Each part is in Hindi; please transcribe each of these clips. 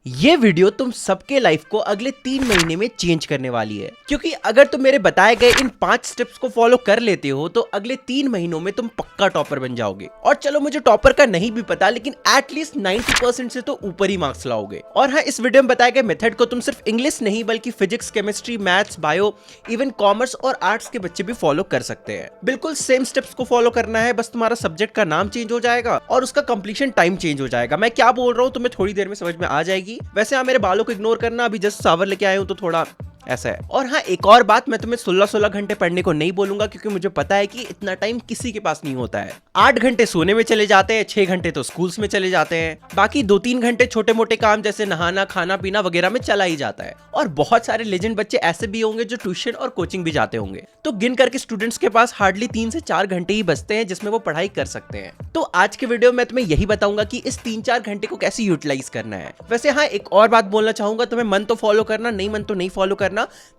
ये वीडियो तुम सबके लाइफ को अगले 3 महीने में चेंज करने वाली है, क्योंकि अगर तुम मेरे बताए गए इन 5 स्टेप्स को फॉलो कर लेते हो तो अगले 3 महीनों में तुम पक्का टॉपर बन जाओगे। और चलो मुझे टॉपर का नहीं भी पता, लेकिन एटलीस्ट 90% से तो ऊपर ही मार्क्स लाओगे। और हाँ, इस वीडियो में बताए गए मेथड को तुम सिर्फ इंग्लिश नहीं बल्कि physics, chemistry, maths, bio, even commerce और आर्ट्स के बच्चे भी फॉलो कर सकते हैं। बिल्कुल सेम स्टेप्स को फॉलो करना है, बस तुम्हारा सब्जेक्ट का नाम चेंज हो जाएगा और उसका कंप्लीशन टाइम चेंज हो जाएगा। मैं क्या बोल रहा हूँ तुम्हें थोड़ी देर में समझ में आ जाएगी। वैसे हाँ, मेरे बालों को इग्नोर करना, अभी जस्ट सावर लेके आए हूं तो थोड़ा ऐसा है। और हाँ, एक और बात, मैं तुम्हें 16-16 घंटे पढ़ने को नहीं बोलूंगा, क्योंकि मुझे पता है कि इतना टाइम किसी के पास नहीं होता है। 8 घंटे सोने में चले जाते हैं, 6 घंटे तो स्कूल्स में चले जाते हैं, बाकी 2-3 घंटे छोटे मोटे काम जैसे नहाना, खाना पीना वगैरह में चला ही जाता है। और बहुत सारे लेजेंड बच्चे ऐसे भी होंगे जो ट्यूशन और कोचिंग भी जाते होंगे, तो गिन करके स्टूडेंट्स के पास हार्डली 3 से 4 घंटे ही बचते हैं जिसमें वो पढ़ाई कर सकते हैं। तो आज के वीडियो में तुम्हें यही बताऊंगा कि इस 3-4 घंटे को कैसे यूटिलाइज करना है। वैसे हाँ, एक और बात बोलना चाहूंगा, तुम्हें मन तो फॉलो करना, नहीं मन तो नहीं फॉलो करना।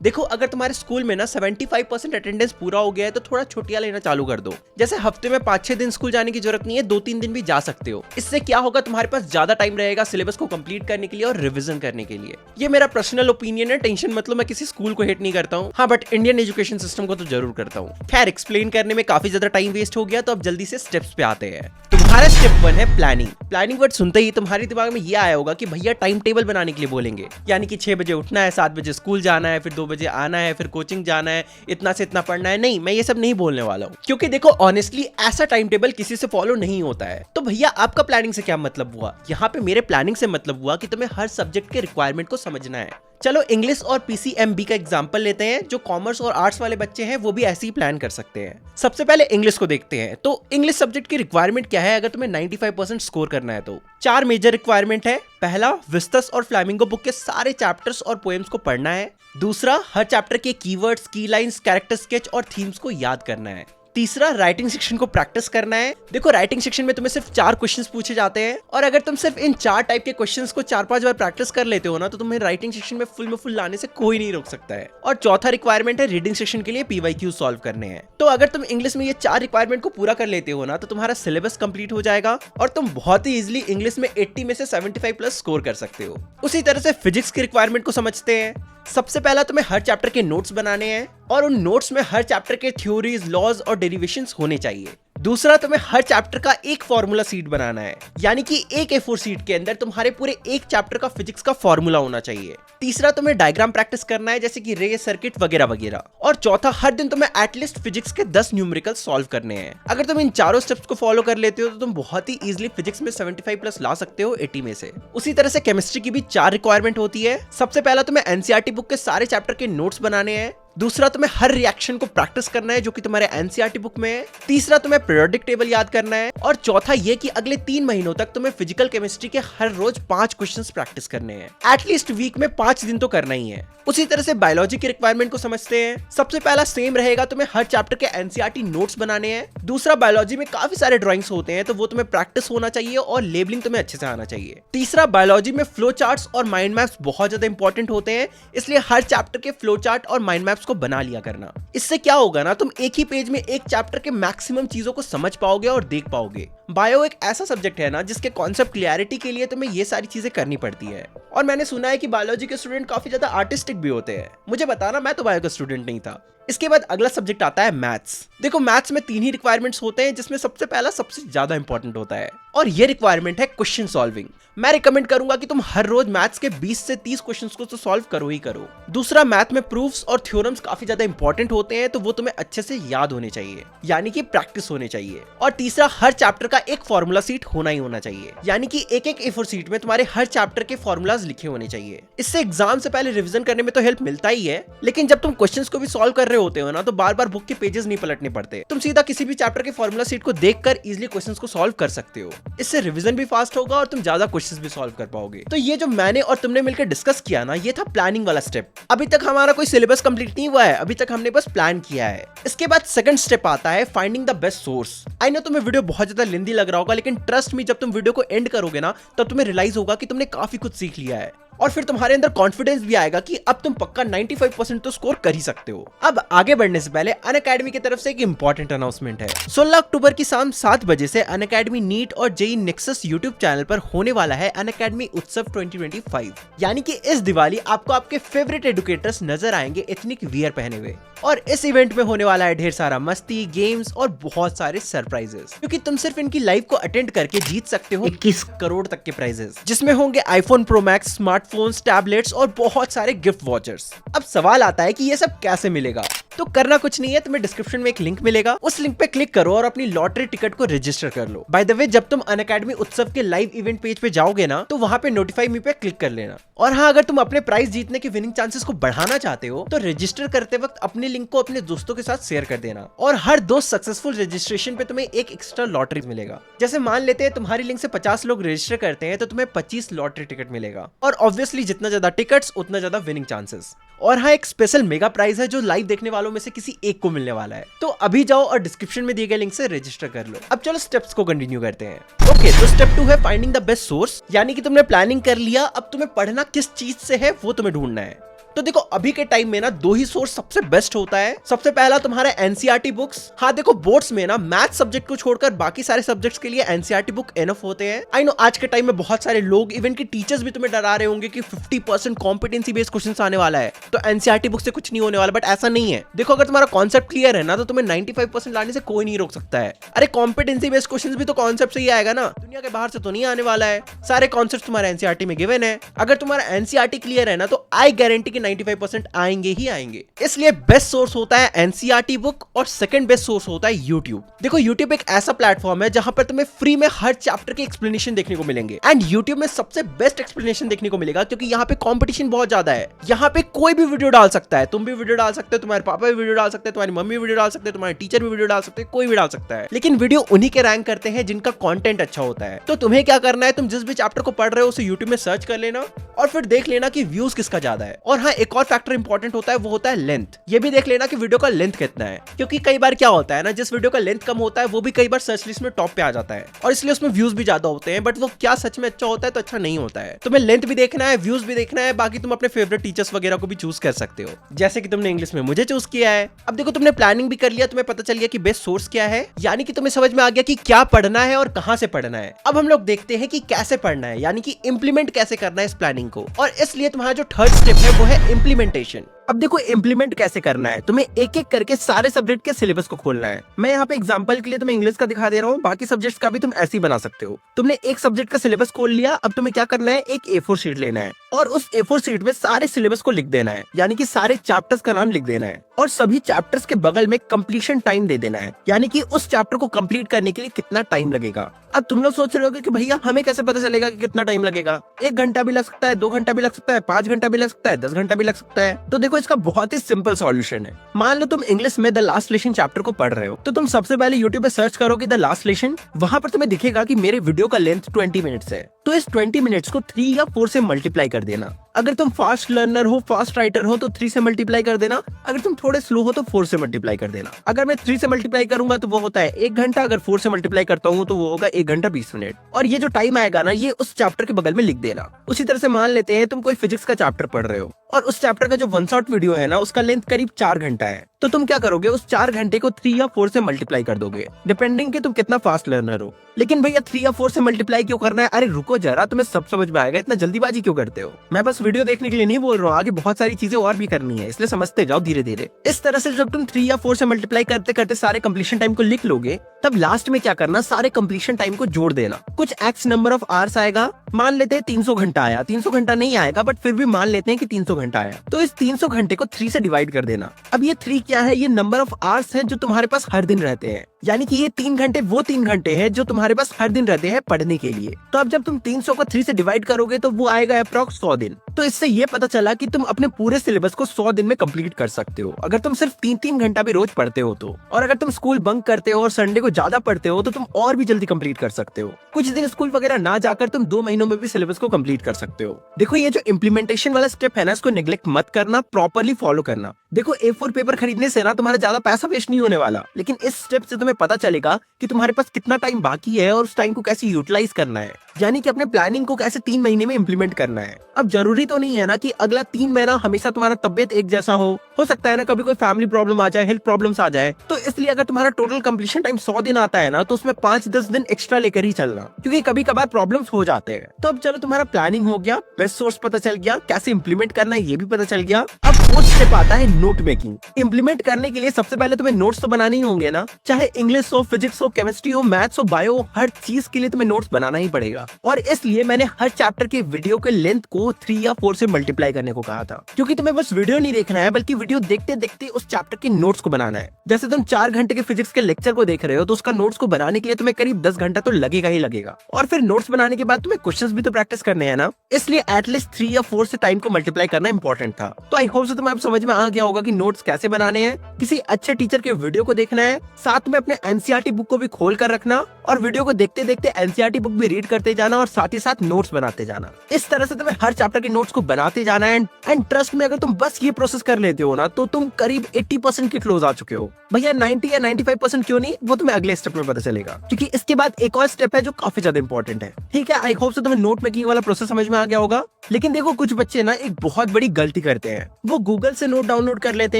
देखो, अगर तुम्हारे स्कूल में ना 75% अटेंडेंस पूरा हो गया है तो थोड़ा छुट्टियां लेना चालू कर दो। जैसे हफ्ते में 5-6 दिन स्कूल जाने की जरूरत नहीं है, 2-3 दिन भी जा सकते हो। इससे क्या होगा, तुम्हारे पास ज्यादा टाइम रहेगा सिलेबस को कंप्लीट करने के लिए और रिवीजन करने के लिए। ये मेरा पर्सनल ओपिनियन है, टेंशन मतलब मैं किसी स्कूल को हेट नहीं करता हूँ, हाँ बट इंडियन एजुकेशन सिस्टम को तो जरूर करता हूँ। खैर, एक्सप्लेन करने में काफी ज्यादा टाइम वेस्ट हो गया, तो अब जल्दी से स्टेप्स पे आते हैं। तुम्हारा स्टेप 1 है प्लानिंग। प्लानिंग वर्ड सुनते ही तुम्हारे दिमाग में ये आया होगा कि भैया टाइम टेबल बनाने के लिए बोलेंगे, यानी कि 6 बजे उठना है, 7 बजे स्कूल जाना है, फिर 2 बजे आना है, फिर कोचिंग जाना है, इतना से इतना पढ़ना है। नहीं, मैं ये सब नहीं बोलने वाला हूँ, क्योंकि देखो ऑनेस्टली ऐसा टाइम टेबल किसी से फॉलो नहीं होता है। तो भैया आपका प्लानिंग से क्या मतलब हुआ? यहाँ पे मेरे प्लानिंग से मतलब हुआ कि तुम्हें हर सब्जेक्ट के रिक्वायरमेंट को समझना है। चलो इंग्लिश और पीसीएमबी का एग्जांपल लेते हैं। जो कॉमर्स और आर्ट्स वाले बच्चे हैं वो भी ऐसे ही प्लान कर सकते हैं। सबसे पहले इंग्लिश को देखते हैं। तो इंग्लिश सब्जेक्ट की रिक्वायरमेंट क्या है? अगर तुम्हें 95% स्कोर करना है तो 4 मेजर रिक्वायरमेंट है। पहला, विस्तस और फ्लैमिंगो बुक के सारे चैप्टर्स और पोएम्स को पढ़ना है। दूसरा, हर चैप्टर के कीवर्ड्स, की लाइंस, कैरेक्टर स्केच और थीम्स को याद करना है। तीसरा, राइटिंग सेक्शन को प्रैक्टिस करना है। देखो, राइटिंग सेक्शन में तुम्हें सिर्फ 4 क्वेश्चंस पूछे जाते हैं, और अगर तुम सिर्फ इन 4 टाइप के क्वेश्चंस को 4-5 बार प्रैक्टिस कर लेते हो ना, तो तुम्हें राइटिंग सेक्शन में फुल लाने से कोई नहीं रोक सकता है। और चौथा रिक्वायरमेंट है रीडिंग सेक्शन के लिए पीवाईक्यू सॉल्व करने हैं। तो अगर तुम इंग्लिश में ये 4 रिक्वायरमेंट को पूरा कर लेते हो ना, तो तुम्हारा सिलेबस कंप्लीट हो जाएगा और तुम बहुत ही इजिली इंग्लिश में 80 में से 75+ स्कोर कर सकते हो। उसी तरह से फिजिक्स की रिक्वायरमेंट को समझते हैं। सबसे पहला, तुम्हें हर चैप्टर के नोट्स बनाने हैं और उन नोट्स में हर चैप्टर के थ्योरीज, लॉज और डेरिवेशंस होने चाहिए। दूसरा, तुम्हें हर चैप्टर का एक फॉर्मूला शीट बनाना है, यानी कि एक A4 शीट के अंदर तुम्हारे पूरे एक चैप्टर का फिजिक्स का फॉर्मूला होना चाहिए। तीसरा, तुम्हें डायग्राम प्रैक्टिस करना है, जैसे कि रे, सर्किट वगैरह वगैरह। और चौथा, हर दिन तुम्हें एटलीस्ट फिजिक्स के 10 न्यूमेरिकल सॉल्व करने हैं। अगर तुम इन चारों स्टेप्स को फॉलो कर लेते हो तो तुम बहुत ही इजीली फिजिक्स में 75+ ला सकते हो 80 में से। उसी तरह से केमिस्ट्री की भी 4 रिक्वायरमेंट होती है। सबसे पहला, तुम्हें एनसीईआरटी बुक के सारे चैप्टर के नोट्स बनाने हैं। दूसरा, तुम्हें हर रिएक्शन को प्रैक्टिस करना है जो कि तुम्हारे एनसीईआरटी बुक में है। तीसरा, तुम्हें पीरियोडिक टेबल याद करना है। और चौथा ये कि अगले 3 महीनों तक तुम्हें फिजिकल केमिस्ट्री के हर रोज 5 क्वेश्चंस प्रैक्टिस करने हैं। एटलीस्ट वीक में 5 दिन तो करना ही है। उसी तरह से बायोलॉजी की रिक्वायरमेंट को समझते हैं। सबसे पहला सेम रहेगा, तुम्हें हर चैप्टर के एनसीईआरटी नोट्स बनाने हैं। दूसरा, बायोलॉजी में काफी सारे ड्राइंग्स होते हैं, तो वो तुम्हें प्रैक्टिस होना चाहिए और लेबलिंग तुम्हें अच्छे से आना चाहिए। तीसरा, बायोलॉजी में फ्लो चार्ट्स और माइंड मैप्स बहुत ज्यादा इंपॉर्टेंट होते हैं, इसलिए हर चैप्टर के फ्लो चार्ट और माइंड मैप्स को बना लिया करना। इससे क्या होगा ना, तुम एक ही पेज में एक चैप्टर के मैक्सिमम चीजों को समझ पाओगे और देख पाओगे। बायो एक ऐसा सब्जेक्ट है ना जिसके कॉन्सेप्ट क्लियरिटी के लिए तुम्हें ये सारी चीजें करनी पड़ती है। और मैंने सुना है कि बायोलॉजी के स्टूडेंट काफी ज्यादा आर्टिस्टिक भी होते हैं। मुझे बताना, मैं तो बायो का स्टूडेंट नहीं था। इसके बाद अगला सब्जेक्ट आता है मैथ्स। देखो, मैथ्स में 3 ही रिक्वायरमेंट्स होते हैं, जिसमें सबसे पहला सबसे ज्यादा इंपॉर्टेंट होता है, और ये रिक्वायरमेंट है क्वेश्चन सॉल्विंग। मैं रिकमेंड करूंगा कि तुम हर रोज मैथ्स के 20 से 30 क्वेश्चंस को तो सॉल्व करो ही करो। दूसरा, मैथ में प्रूफ्स और थ्योरम्स काफी ज्यादा इंपॉर्टेंट होते हैं, तो वो तुम्हें अच्छे से याद होने चाहिए, यानी कि प्रैक्टिस होने चाहिए। और तीसरा, हर चैप्टर का एक फॉर्मूला शीट होना ही होना चाहिए, यानी कि एक A4 शीट में तुम्हारे हर चैप्टर के फॉर्मूलाज लिखे होने चाहिए। इससे एग्जाम से पहले रिवीजन करने में तो हेल्प मिलता ही है, लेकिन जब तुम क्वेश्चंस को भी सॉल्व कर रहे होते हो ना, तो बार बार बुक के पेजेस नहीं पलटने पड़ते। तुम सीधा किसी भी चैप्टर के फॉर्मूला शीट को देखकर इजीली क्वेश्चंस को सॉल्व कर सकते हो। इससे रिवीजन भी फास्ट होगा और तुम ज्यादा क्वेश्चंस भी सॉल्व कर पाओगे। तो ये जो मैंने और तुमने मिलकर डिस्कस किया ना, ये था प्लानिंग वाला स्टेप। अभी तक हमारा कोई सिलेबस कंप्लीट नहीं हुआ है, अभी तक हमने बस प्लान किया है। इसके बाद सेकंड स्टेप आता है finding the best source. I know तुम्हें वीडियो बहुत ज्यादा लेंथी लग रहा होगा, लेकिन ट्रस्ट मी, जब तुम वीडियो को एंड करोगे ना, तब तुम्हें रियलाइज होगा कि तुमने काफी कुछ सीख लिया है। और फिर तुम्हारे अंदर कॉन्फिडेंस भी आएगा कि अब तुम पक्का 95% तो स्कोर कर ही सकते हो। अब आगे बढ़ने से पहले अनअकैडमी की तरफ से एक इंपॉर्टेंट अनाउंसमेंट है। 16 अक्टूबर की शाम 7 बजे से अनअकैडमी नीट और जेई नेक्सस यूट्यूब चैनल पर होने वाला है अनअकैडमी उत्सव 2025। यानी कि इस दिवाली आपको आपके फेवरेट एडुकेटर्स नजर आएंगे एथनिक वियर पहने हुए। और इस इवेंट में होने वाला है ढेर सारा मस्ती, गेम्स और बहुत सारे सरप्राइजेस, क्योंकि तुम सिर्फ इनकी लाइव को अटेंड करके जीत सकते हो 21 करोड़ तक के प्राइजेस, जिसमें होंगे iPhone pro max, smartphones, tablets और बहुत सारे गिफ्ट वॉचर्स। अब सवाल आता है कि ये सब कैसे मिलेगा। तो करना कुछ नहीं है, तुम्हें डिस्क्रिप्शन में एक लिंक मिलेगा, उस लिंक पे क्लिक करो और अपनी लॉटरी टिकट को रजिस्टर कर लो। बाय द वे, जब तुम अनअकैडमी उत्सव के लाइव इवेंट पेज पे जाओगे ना, तो वहां पे नोटिफाई मी पे क्लिक कर लेना। और हाँ, अगर तुम अपने प्राइस जीतने के विनिंग चांसेस को बढ़ाना चाहते हो तो रजिस्टर करते वक्त अपने लिंक को अपने दोस्तों के साथ शेयर कर देना। और हर 2 सक्सेसफुल रजिस्ट्रेशन पे तुम्हें एक एक्स्ट्रा लॉटरी मिलेगा। जैसे मान लेते हैं तुम्हारी लिंक से 50 लोग रजिस्टर करते हैं तो तुम्हें 25 लॉटरी टिकट मिलेगा। और ऑब्वियसली जितना ज्यादा टिकट्स उतना ज्यादा विनिंग चांसेस। और हाँ, एक स्पेशल मेगा प्राइज है जो लाइव देखने वालों में से किसी एक को मिलने वाला है। तो अभी जाओ और डिस्क्रिप्शन में दिए गए लिंक से रजिस्टर कर लो। अब चलो स्टेप्स को कंटिन्यू करते हैं। ओके, तो स्टेप 2 है फाइंडिंग द बेस्ट सोर्स, यानी कि तुमने प्लानिंग कर लिया, अब तुम्हें पढ़ना किस चीज से है वो तुम्हें ढूंढना है। तो देखो, अभी के टाइम में ना 2 ही सोर्स सबसे बेस्ट होता है। सबसे पहला तुम्हारा एनसीईआरटी बुक्स। हाँ देखो, बोर्ड्स में ना मैथ सब्जेक्ट को छोड़कर बाकी सारे सब्जेक्ट्स के लिए एनसीईआरटी बुक एनफ होते हैं। आई नो आज के टाइम में बहुत सारे लोग, इवन की टीचर्स भी तुम्हें डरा रहे होंगे कि 50% कॉम्पिटेंसी बेस्ड क्वेश्चंस आने वाला है, तो एनसीईआरटी बुक से कुछ नहीं होने वाला। बट ऐसा नहीं है। देखो, अगर तुम्हारा कॉन्सेप्ट क्लियर है ना, तो तुम्हें 95% लाने से कोई नहीं रोक सकता है। अरे कॉम्पिटेंसी बेस्ड क्वेश्चंस भी तो कॉन्सेप्ट से ही आएगा ना, दुनिया के बाहर से तो नहीं आने वाला है। सारे कॉन्सेप्ट तुम्हारे एनसीईआरटी में गिवन है। अगर तुम्हारा एनसीईआरटी क्लियर है ना, तो आई गारंटी कि 95% आएंगे ही आएंगे। इसलिए बेस्ट सोर्स होता है एनसीईआरटी बुक और सेकंड बेस्ट सोर्स होता है यूट्यूब। देखो, यूट्यूब एक ऐसा प्लेटफॉर्म है जहां पर तुम्हें फ्री में हर चैप्टर के एक्सप्लेनेशन देखने को मिलेंगे। एंड यूट्यूब में सबसे बेस्ट एक्सप्लेनेशन देखने को मिलेगा, क्योंकि यहाँ पे कंपटीशन बहुत ज्यादा है। यहाँ पे कोई भी वीडियो डाल सकता है, तुम भी वीडियो डाल सकते हो, तुम्हारे पापा भी वीडियो डाल सकते हैं, तुम्हारी मम्मी वीडियो डाल सकते हैं, तुम्हारे टीचर भी वीडियो डाल सकते हैं, कोई भी डाल सकता है। लेकिन वीडियो उन्हीं के रैंक करते हैं जिनका कंटेंट अच्छा होता है। तो तुम्हें क्या करना है, तुम जिस भी चैप्टर को पढ़ रहे हो उसे यूट्यूब में सर्च कर लेना और फिर देख लेना कि व्यूज किसका ज्यादा है। और हाँ, एक और फैक्टर इंपॉर्टेंट होता है, वो होता है लेंथ। ये भी देख लेना कि वीडियो का लेंथ कितना है, क्योंकि कई बार क्या होता है ना, जिस वीडियो का लेंथ कम होता है वो भी कई बार सर्च लिस्ट में टॉप पे आ जाता है और इसलिए उसमें व्यूज भी ज्यादा होते हैं। बट वो क्या सच में अच्छा होता है तो अच्छा नहीं होता है। तुम्हें लेंथ भी देखना है, व्यूज भी देखना है, बाकी तुम अपने फेवरेट टीचर्स वगैरह को भी चूज कर सकते हो, जैसे कि तुमने इंग्लिश में मुझे चूज किया है। अब देखो, तुमने प्लानिंग भी कर लिया, तुम्हें पता चल गया कि बेस्ट सोर्स क्या है, यानी कि तुम्हें समझ में आ गया कि क्या पढ़ना है और कहां से पढ़ना है। अब हम लोग देखते हैं कि कैसे पढ़ना है, यानी कि इंप्लीमेंट कैसे करना है इस प्लानिंग को। और इसलिए तुम्हारा जो थर्ड स्टेप है वो है इंप्लीमेंटेशन। अब देखो, इंप्लीमेंट कैसे करना है, तुम्हें एक एक करके सारे सब्जेक्ट के सिलेबस को खोलना है। मैं यहाँ पे एग्जांपल के लिए तुम्हें इंग्लिश का दिखा दे रहा हूँ, बाकी सब्जेक्ट्स का भी तुम ऐसे ही बना सकते हो। तुमने एक सब्जेक्ट का सिलेबस खोल लिया, अब तुम्हें क्या करना है, एक A4 शीट लेना है और उस A4 शीट में सारे सिलेबस को लिख देना है, यानी कि सारे चैप्टर्स का नाम लिख देना है और सभी चैप्टर्स के बगल में कंप्लीशन टाइम दे देना है, यानी कि उस चैप्टर को कंप्लीट करने के लिए कितना टाइम लगेगा। अब तुम लोग सोच रहे होगे कि भैया हमें कैसे पता चलेगा कि कितना टाइम लगेगा, 1 घंटा भी लग सकता है, 2 घंटा भी लग सकता है, 5 घंटा भी लग सकता है, 10 घंटा भी लग सकता है। तो देखो, इसका बहुत ही सिंपल सॉल्यूशन है। मान लो तुम इंग्लिश में द लास्ट लेसन चैप्टर को पढ़ रहे हो, तो तुम सबसे पहले यूट्यूब पे सर्च करोगे द लास्ट लेसन। वहां पर तुम्हें दिखेगा कि मेरे वीडियो का लेंथ 20 मिनट्स है, तो इस 20 मिनट्स को 3 या 4 से मल्टीप्लाई कर देना। अगर तुम फास्ट लर्नर हो, फास्ट राइटर हो, तो 3 से मल्टीप्लाई कर देना। अगर तुम थोड़े स्लो हो तो 4 से मल्टीप्लाई कर देना। अगर मैं 3 से मल्टीप्लाई करूंगा तो वो होता है 1 घंटा, अगर 4 से मल्टीप्लाई करता हूँ तो वो होगा 1 घंटा 20 मिनट। और ये जो टाइम आएगा ना, ये उस चैप्टर के बगल में लिख देना। उसी तरह से मान लेते हैं तुम कोई फिजिक्स का चैप्टर पढ़ रहे हो और उस चैप्टर का जो 1 शॉट वीडियो है ना, उसका लेंथ करीब 4 घंटा है। तो तुम क्या करोगे, उस 4 घंटे को 3 या 4 से मल्टीप्लाई कर दोगे, डिपेंडिंग कि तुम कितना फास्ट लर्नर हो। लेकिन भैया 3 या 4 से मल्टीप्लाई क्यों करना है? अरे रुको जरा, तुम्हें सब समझ में आएगा, इतना जल्दीबाजी क्यों करते हो? मैं बस वीडियो देखने के लिए नहीं बोल रहा हूँ, आगे बहुत सारी चीजें और भी करनी है, इसलिए समझते जाओ धीरे धीरे। इस तरह से जब तुम 3 या 4 से मल्टीप्लाई करते करते सारे कंप्लीशन टाइम को लिख लोगे, तब लास्ट में क्या करना, सारे कंप्लीशन टाइम को जोड़ देना। कुछ एक्स नंबर ऑफ आवर्स आएगा, मान लेते हैं 300 घंटा आया। 300 घंटा नहीं आएगा, बट फिर भी मान लेते हैं कि 300 घंटा आया। तो इस 300 घंटे को 3 से डिवाइड कर देना। अब ये 3 क्या है, ये नंबर ऑफ आवर्स है जो तुम्हारे पास हर दिन रहते हैं, यानी कि ये 3 घंटे वो 3 घंटे हैं जो तुम्हारे पास हर दिन रहते हैं पढ़ने के लिए। तो अब जब तुम 300 को 3 से डिवाइड करोगे तो वो आएगा अप्रॉक्स 100 दिन। तो इससे ये पता चला कि तुम अपने पूरे सिलेबस को 100 दिन में कंप्लीट कर सकते हो, अगर तुम सिर्फ 3-3 घंटा भी रोज पढ़ते हो तो। और अगर तुम स्कूल बंक करते हो और संडे को ज्यादा पढ़ते हो तो तुम और भी जल्दी कंप्लीट कर सकते हो। कुछ दिन स्कूल वगैरह ना जाकर तुम 2 महीनों में भी सिलेबस को कंप्लीट कर सकते हो। देखो, ये जो इम्प्लीमेंटेशन वाला स्टेप है ना, इसको नेग्लेक्ट मत करना, प्रॉपर्ली फॉलो करना। देखो, A4 पेपर खरीदने से ना तुम्हारा ज्यादा पैसा वेस्ट नहीं होने वाला, लेकिन इस स्टेप से तुम्हें तुम्हें पता चलेगा कि तुम्हारे पास कितना टाइम बाकी है और उस टाइम को कैसे यूटिलाइज करना है, यानी कि अपने प्लानिंग को कैसे 3 महीने में इम्प्लीमेंट करना है। अब जरूरी तो नहीं है ना कि अगला 3 महीना हमेशा तुम्हारा तबियत एक जैसा हो सकता है ना कभी कोई फैमिली प्रॉब्लम आ जाए, हेल्थ प्रॉब्लम्स आ जाए, तो इसलिए अगर तुम्हारा टोटल कंप्लीशन टाइम 100 दिन आता है ना, तो उसमें 5-10 दिन एक्स्ट्रा लेकर ही चलना, क्योंकि कभी कभार प्रॉब्लम्स हो जाते हैं। तो अब चलो तुम्हारा प्लानिंग हो गया, बेस्ट सोर्स पता चल गया, कैसे इंप्लीमेंट करना है ये भी पता चल गया। अब फोर्थ स्टेप आता है नोट मेकिंग। इंप्लीमेंट करने के लिए सबसे पहले तुम्हें नोट्स तो बनाने ही होंगे ना, चाहे इंग्लिश हो, फिजिक्स हो, केमिस्ट्री हो, मैथ्स हो, बायो, हर चीज के लिए तुम्हें नोट्स बनाना ही पड़ेगा। और इसलिए मैंने हर चैप्टर के वीडियो के लेंथ को 3 या 4 से मल्टीप्लाई करने को कहा था, क्योंकि तुम्हें बस वीडियो नहीं देखना है बल्कि वीडियो देखते देखते उस चैप्टर के नोट्स को बनाना है। जैसे तुम 4 घंटे के फिजिक्स के लेक्चर को देख रहे हो, तो उसका नोट्स को बनाने के लिए तुम्हें करीब 10 घंटा तो लगेगा ही लगेगा। और फिर नोट्स बनाने के बाद तुम्हें क्वेश्चंस भी तो प्रैक्टिस करने हैं ना, इसलिए एटलीस्ट 3 या 4 से टाइम को मल्टीप्लाई करना इंपॉर्टेंट था। तो आई होप तुम्हें अब समझ में आ गया होगा कि नोट्स कैसे बनाने हैं, किसी अच्छे टीचर के वीडियो को देखना है, साथ में अपने एनसीईआरटी बुक को भी खोल कर रखना और वीडियो को देखते देखते एनसीईआरटी बुक भी रीड करते जाना और साथ ही साथ नोट्स बनाते जाना। इस तरह से तुम्हें हर चैप्टर के नोट्स को बनाते जाना है। एंड ट्रस्ट में, अगर तुम बस ये प्रोसेस कर लेते हो ना, तो तुम करीब 80% के क्लोज आ चुके हो। भैया 90 या 95% क्यों नहीं, वो तुम्हें अगले स्टेप में पता चलेगा, क्योंकि इसके बाद एक और स्टेप है जो काफी ज्यादा इंपॉर्टेंट है। ठीक है, आई होप तुम्हें नोट मेकिंग वाला प्रोसेस समझ में आ गया होगा। लेकिन देखो, कुछ बच्चे ना एक बहुत बड़ी गलती करते हैं, वो गूगल से नोट डाउनलोड कर लेते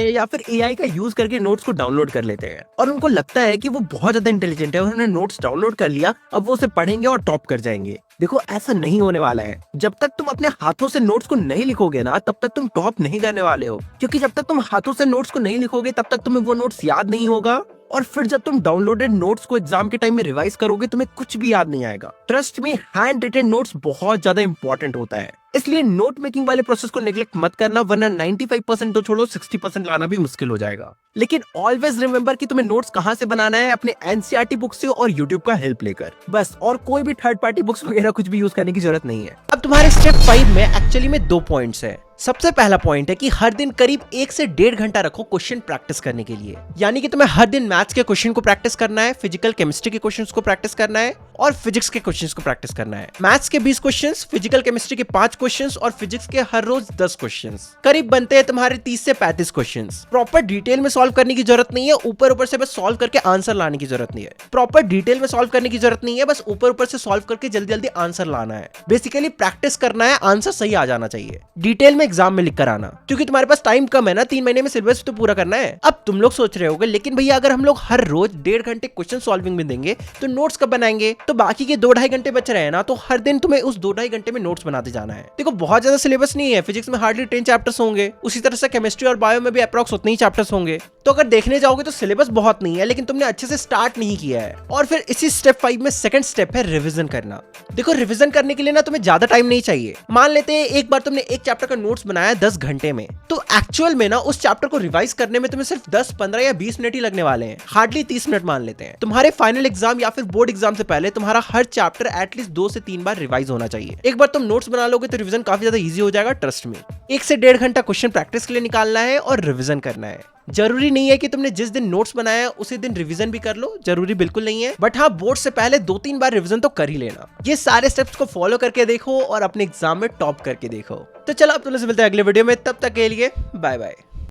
हैं या फिर एआई का यूज करके नोट्स को डाउनलोड कर लेते हैं, और उनको लगता है कि वो बहुत ज्यादा इंटेलिजेंट है, उन्होंने नोट्स डाउनलोड कर लिया, अब वो उसे पढ़ेंगे और टॉप कर जाएंगे। देखो, ऐसा नहीं होने वाला है। जब तक तुम अपने हाथों से नोट्स को नहीं लिखोगे ना, तब तक तुम टॉप नहीं करने वाले हो, क्योंकि जब तक तुम हाथों से नोट्स को नहीं लिखोगे तब तक तुम्हें वो नोट्स याद नहीं होगा, और फिर जब तुम डाउनलोडेड नोट्स को एग्जाम के टाइम में रिवाइज करोगे तुम्हें कुछ भी याद नहीं आएगा। Trust me, handwritten notes बहुत ज्यादा इंपॉर्टेंट होता है, इसलिए नोट मेकिंग वाले प्रोसेस को नेग्लेक्ट मत करना, वरना 95% तो छोड़ो 60% लाना भी मुश्किल हो जाएगा। लेकिन ऑलवेज रिमेंबर कि तुम्हें नोट्स कहां से बनाना है, अपने एनसीईआरटी बुक से और यूट्यूब का हेल्प लेकर, बस। और कोई भी थर्ड पार्टी बुक्स वगैरह कुछ भी यूज करने की जरूरत नहीं है। अब तुम्हारे स्टेप 5 में एक्चुअली में 2 पॉइंट्स है। सबसे पहला पॉइंट है कि हर दिन करीब 1 से 1.5 घंटा रखो क्वेश्चन प्रैक्टिस करने के लिए, यानी कि तुम्हें हर दिन मैथ्स के क्वेश्चन को प्रैक्टिस करना है, फिजिकल केमिस्ट्री के क्वेश्चंस को प्रैक्टिस करना है और फिजिक्स के क्वेश्चंस को प्रैक्टिस करना है। मैथ्स के 20 क्वेश्चंस, फिजिकल केमिस्ट्री के 5 क्वेश्चंस और फिजिक्स के हर रोज 10 क्वेश्चंस। करीब बनते हैं तुम्हारे 30 से 35 क्वेश्चंस। प्रॉपर डिटेल में सॉल्व करने की जरूरत नहीं है, ऊपर ऊपर से बस सॉल्व करके आंसर लाने की जरूरत नहीं है। प्रॉपर डिटेल में सॉल्व करने की जरूरत नहीं है, बस ऊपर ऊपर से सॉल्व करके जल्दी जल्दी आंसर लाना है। बेसिकली प्रैक्टिस करना है, आंसर सही आ जाना चाहिए। डिटेल में एग्जाम में लिख कर आना, क्योंकि तुम्हारे पास टाइम कम है ना, 3 महीने में सिलेबस तो पूरा करना है। अब तुम लोग सोच रहे होगे, लेकिन भैया अगर हम लोग हर रोज 1.5 घंटे क्वेश्चन सॉल्विंग में देंगे तो नोट्स कब बनाएंगे? तो बाकी के 2-2.5 घंटे बच रहे हैं ना, तो हर दिन तुम्हें उस 2-2.5 घंटे में नोट्स बनाते जाना है। देखो, बहुत ज्यादा सिलेबस नहीं है, फिजिक्स में हार्डली 10 चैप्टर्स होंगे, उसी तरह से केमिस्ट्री और बायो में भी अप्रॉक्स उतने ही चैप्टर्स होंगे। तो अगर देखने जाओगे तो सिलेबस बहुत नहीं है, लेकिन तुमने अच्छे से स्टार्ट नहीं किया है। और फिर इसी स्टेप 5 में सेकंड स्टेप है रिवीजन करना। देखो, रिवीजन करने के लिए ना तुम्हें ज्यादा टाइम नहीं चाहिए। मान लेते हैं एक बार तुमने एक चैप्टर का नोट्स बनाया 10 घंटे में, तो एक्चुअल में ना उस चैप्टर को रिवाइज करने में तुम्हें सिर्फ 10, 15 या 20 मिनट ही लगने वाले हैं, हार्डली 30 मिनट मान लेते हैं। तुम्हारे फाइनल एग्जाम या फिर बोर्ड एग्जाम से पहले तुम्हारा हर चैप्टर एटलीस्ट 2 से 3 बार रिवाइज होना चाहिए। एक बार तुम नोट्स बना लोगे तो रिवीजन काफी ज्यादा इजी हो जाएगा, ट्रस्ट में। 1 से 1.5 घंटा क्वेश्चन प्रैक्टिस के लिए निकालना है और रिवीजन करना है। जरूरी नहीं है कि तुमने जिस दिन नोट्स बनाया है उसी दिन रिवीजन भी कर लो, जरूरी बिल्कुल नहीं है, बट हाँ, बोर्ड से पहले 2-3 बार रिवीजन तो कर ही लेना। ये सारे स्टेप्स को फॉलो करके देखो और अपने एग्जाम में टॉप करके देखो। तो चलो, अब तुमसे मिलते हैं अगले वीडियो में, तब तक के लिए बाय बाय।